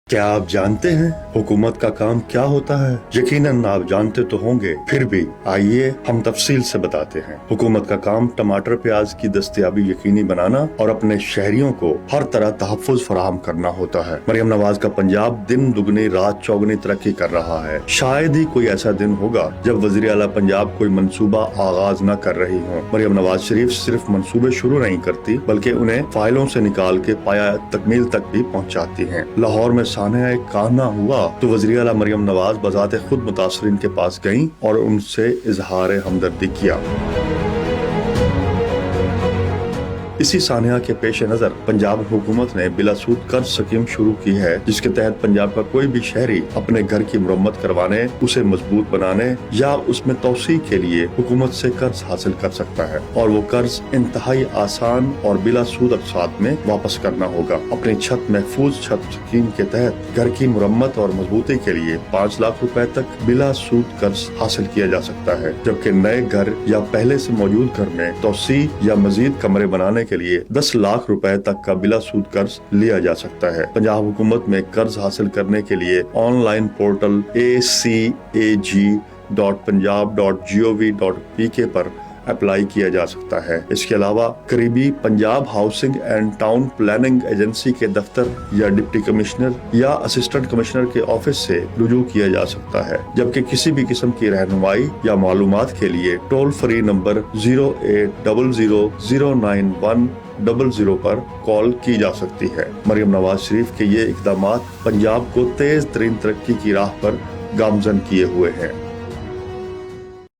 क्या आप जानते हैं हुकूमत का काम क्या होता है? यकीनन आप जानते तो होंगे, फिर भी आइए हम तफसील से बताते हैं। हुकूमत का काम टमाटर प्याज की दस्तयाबी यकीनी बनाना और अपने शहरियों को हर तरह तहफ़्फ़ुज़ फराहम करना होता है। मरियम नवाज का पंजाब दिन दुगनी रात चौगनी तरक्की कर रहा है। शायद ही कोई ऐसा दिन होगा जब वज़ीर आला पंजाब कोई मंसूबा आगाज न कर रही हो। मरियम नवाज शरीफ सिर्फ मंसूबे शुरू नहीं करती बल्कि उन्हें फाइलों से निकाल के पाया तकमील तक भी पहुँचाती है। लाहौर में सानिया एक काना हुआ तो वज़ीर आला मरियम नवाज बजाते खुद मुतासरीन के पास गईं और उनसे इजहार हमदर्दी किया। इसी सानिया के पेश नजर पंजाब हुकूमत ने बिलासूद कर्ज स्कीम शुरू की है, जिसके तहत पंजाब का कोई भी शहरी अपने घर की मुरम्मत करवाने, उसे मजबूत बनाने या उसमें तोसी के लिए हुकूमत से कर्ज हासिल कर सकता है और वो कर्ज इंतहाई आसान और बिलासूद अकसात में वापस करना होगा। अपनी छत महफूज छत स्कीम के तहत घर की मुरम्मत और मजबूती के लिए 5 लाख रुपए तक बिलासूद कर्ज हासिल किया जा सकता है, जबकि नए घर या पहले से मौजूद घर में तोसी या मजीद कमरे बनाने के लिए 10 लाख रुपए तक का बिला सूद कर्ज लिया जा सकता है। पंजाब हुकूमत में कर्ज हासिल करने के लिए ऑनलाइन पोर्टल acag.punjab.gov.pk पर अप्लाई किया जा सकता है। इसके अलावा करीबी Punjab housing and town planning agency के दफ्तर या डिप्टी कमिश्नर या असिस्टेंट कमिश्नर के ऑफिस से रुजू किया जा सकता है, जबकि किसी भी किस्म की रहनुमाई या मालूमात के लिए टोल फ्री नंबर 0800091000 पर कॉल की जा सकती है। मरियम नवाज शरीफ के ये इकदामात पंजाब को तेज तरीन तरक्की की राह पर गामजन किए हुए हैं।